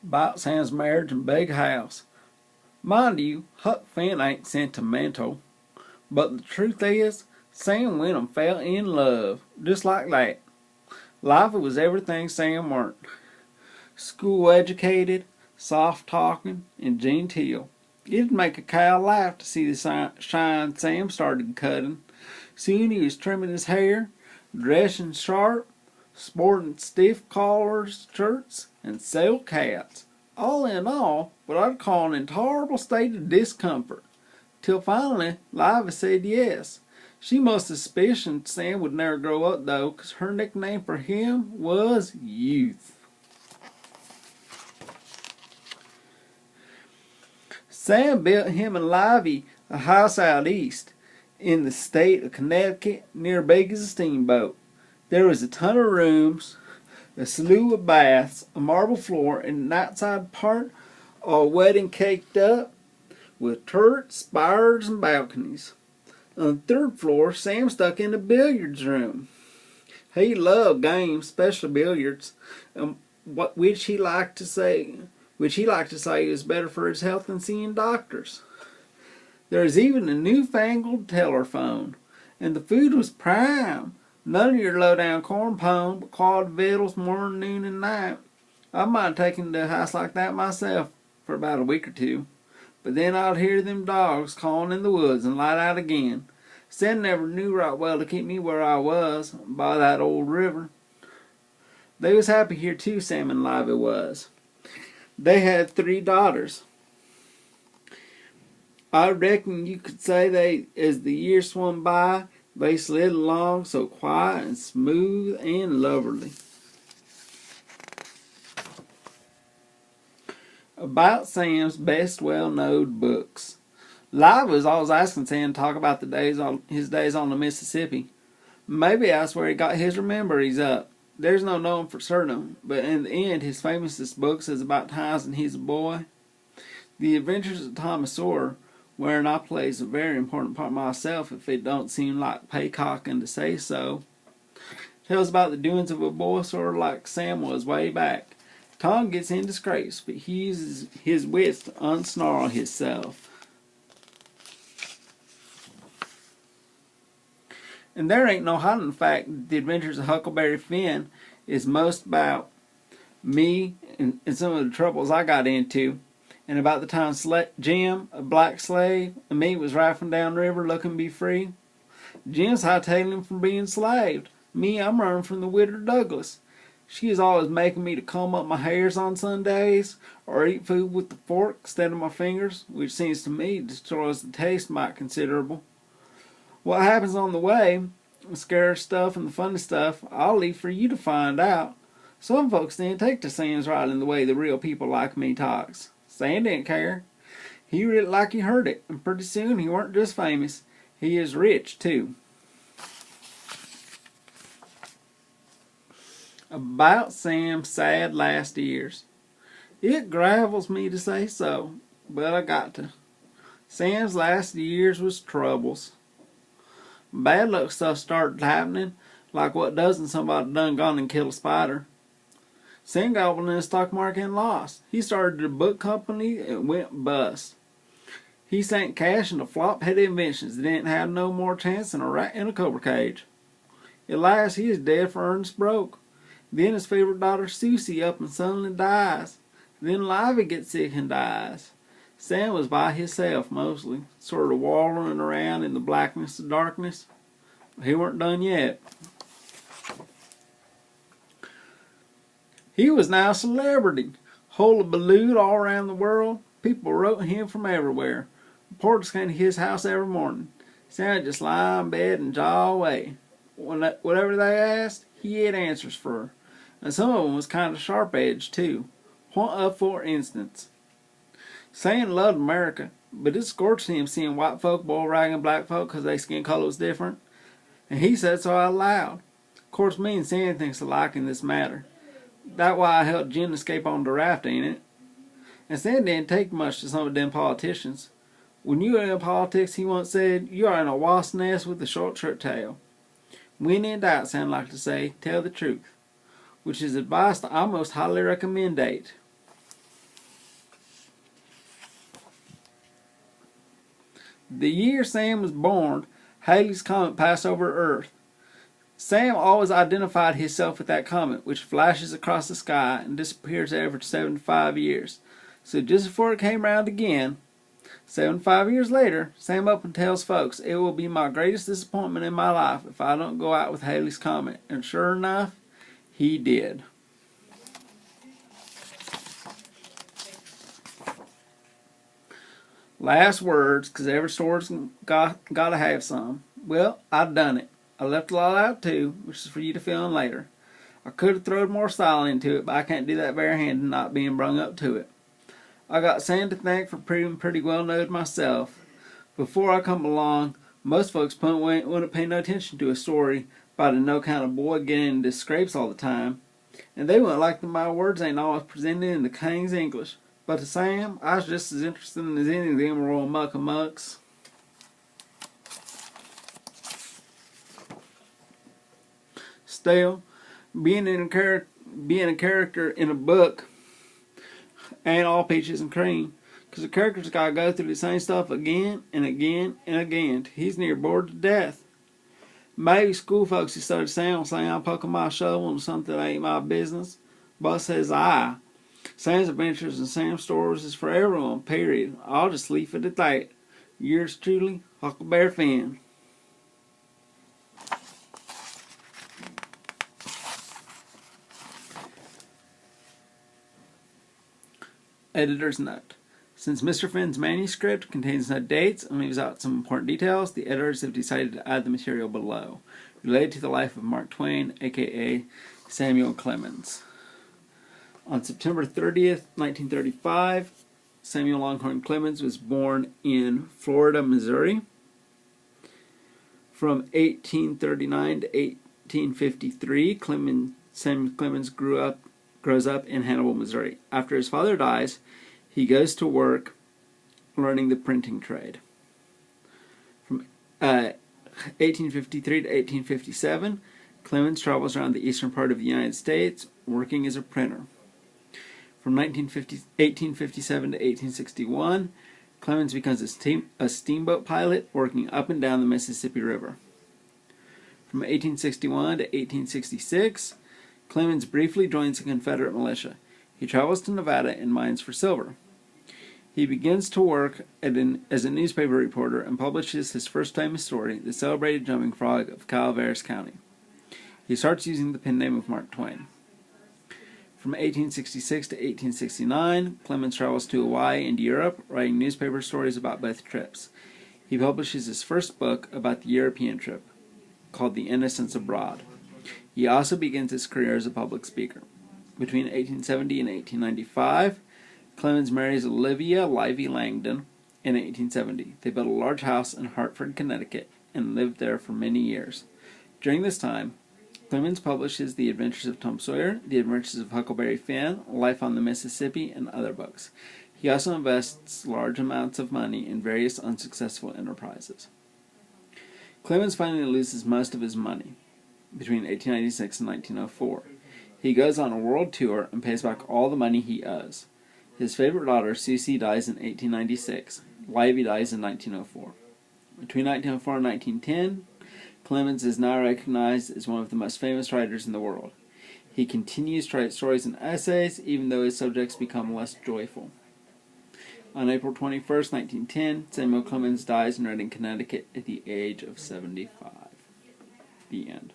About Sam's marriage and big house. Mind you, Huck Finn ain't sentimental, but the truth is, Sam Wenham fell in love, just like that. Life was everything Sam weren't. School educated, soft talking, and genteel. It'd make a cow laugh to see the shine Sam started cutting. Soon he was trimming his hair, dressing sharp, sporting stiff collars, shirts, and silk hats. All in all, what I'd call an intolerable state of discomfort. Till finally, Liva said yes. She must have suspicioned Sam would never grow up, though, 'cause her nickname for him was Youth. Sam built him and Livy a house out east in the state of Connecticut near big as a steamboat. There was a ton of rooms, a slew of baths, a marble floor, and an outside part all wet and caked up with turrets, spires, and balconies. On the third floor, Sam stuck in the billiards room. He loved games, especially billiards, which he liked to say is better for his health than seeing doctors. There was even a newfangled telephone, and the food was prime. None of your low-down corn pone, but quality victuals morning, noon, and night. I might have taken to a house like that myself for about a week or two, but then I'd hear them dogs calling in the woods and light out again. Sam never knew right well to keep me where I was, by that old river. They was happy here too, Sam and Livy was. They had 3 daughters. I reckon you could say as the years swung by, they slid along so quiet and smooth and loverly. About Sam's best well-known books. Live was always asking Sam to talk about his days on the Mississippi. Maybe that's where he got his rememberies up. There's no knowing for certain, but in the end, his famousest books is about times when he's a boy. The Adventures of Thomas Sawyer, wherein I plays a very important part myself if it don't seem like paycocking to say so, tells about the doings of a boy sort of like Sam was way back. Tom gets in disgrace, but he uses his wits to unsnarl himself. And there ain't no hiding the fact that the Adventures of Huckleberry Finn is most about me and some of the troubles I got into, and about the time Jim, a black slave, and me was rafting down the river looking to be free. Jim's hightailing him from being enslaved. Me, I'm running from the widow Douglas. She is always making me to comb up my hairs on Sundays, or eat food with the fork instead of my fingers, which seems to me destroys the taste mighty considerable. What happens on the way, the scary stuff and the funny stuff, I'll leave for you to find out. Some folks didn't take to Sam's writing the way the real people like me talks. Sam didn't care. He read it like he heard it, and pretty soon he weren't just famous, he is rich too. About Sam's sad last years. It gravels me to say so, but I got to. Sam's last years was troubles. Bad luck stuff started happening, like what does when somebody done gone and killed a spider. Sam gobbled in the stock market and lost. He started a book company and went bust. He sank cash into flop-headed inventions that didn't have no more chance than a rat in a cobra cage. At last, he is dead for earnest broke. Then his favorite daughter Susie up and suddenly dies. Then Livy gets sick and dies. Sam was by himself mostly, sort of wallowing around in the blackness of darkness. He weren't done yet. He was now a celebrity, hullabalooed all around the world. People wrote him from everywhere. Reporters came to his house every morning. Sam would just lie in bed and jaw away. Whatever they asked, he had answers for. And some of them was kind of sharp-edged too. For instance, Sam loved America, but it scorched him seeing white folk bull ragging black folk because their skin color was different. And he said so out loud. Of course, me and Sam thinks alike in this matter. That's why I helped Jim escape on the raft, ain't it? And Sam didn't take much to some of them politicians. When you were in politics, he once said, you are in a wasp nest with a short shirt tail. When in doubt, Sam liked to say, tell the truth, which is advice that I most highly recommend. The year Sam was born, Halley's Comet passed over Earth. Sam always identified himself with that comet, which flashes across the sky and disappears every 75 years. So just before it came round again, 75 years later, Sam up and tells folks, "It will be my greatest disappointment in my life if I don't go out with Halley's Comet." And sure enough, he did. Last words, because every story's got to have some. Well, I done it. I left a lot out too, which is for you to fill in later. I could have thrown more style into it, but I can't do that barehanded, not being brung up to it. I got Sam to thank for proving pretty well knowed myself. Before I come along, most folks wouldn't pay no attention to a story about a no kind of boy getting into scrapes all the time, and they wouldn't like that my words ain't always presented in the King's English. But to Sam, I was just as interested as any of them royal muckamucks. Still, being a character in a book ain't all peaches and cream, because the character's got to go through the same stuff again and again and again. He's near bored to death. Maybe school folks who study Sam saying I'm poking my shovel into something that ain't my business, but says I. Sam's adventures and Sam's stories is for everyone, period. I'll just leave it at that. Yours truly, Huckleberry Finn. Editor's note. Since Mr. Finn's manuscript contains no dates and leaves out some important details, the editors have decided to add the material below, related to the life of Mark Twain, aka Samuel Clemens. On September 30th, 1935, Samuel Longhorn Clemens was born in Florida, Missouri. From 1839 to 1853, Samuel Clemens grows up in Hannibal, Missouri. After his father dies, he goes to work learning the printing trade. From 1853 to 1857, Clemens travels around the eastern part of the United States working as a printer. From 1857 to 1861, Clemens becomes a steamboat pilot working up and down the Mississippi River. From 1861 to 1866, Clemens briefly joins the Confederate militia. He travels to Nevada and mines for silver. He begins to work as a newspaper reporter and publishes his first famous story, The Celebrated Jumping Frog of Calaveras County. He starts using the pen name of Mark Twain. From 1866 to 1869, Clemens travels to Hawaii and Europe, writing newspaper stories about both trips. He publishes his first book about the European trip, called The Innocents Abroad. He also begins his career as a public speaker. Between 1870 and 1895, Clemens marries Olivia Livy Langdon in 1870. They built a large house in Hartford, Connecticut, and lived there for many years. During this time, Clemens publishes The Adventures of Tom Sawyer, The Adventures of Huckleberry Finn, Life on the Mississippi, and other books. He also invests large amounts of money in various unsuccessful enterprises. Clemens finally loses most of his money between 1896 and 1904. He goes on a world tour and pays back all the money he owes. His favorite daughter, Susie, dies in 1896. Livy dies in 1904. Between 1904 and 1910, Clemens is now recognized as one of the most famous writers in the world. He continues to write stories and essays, even though his subjects become less joyful. On April 21st, 1910, Samuel Clemens dies in Redding, Connecticut at the age of 75. The end.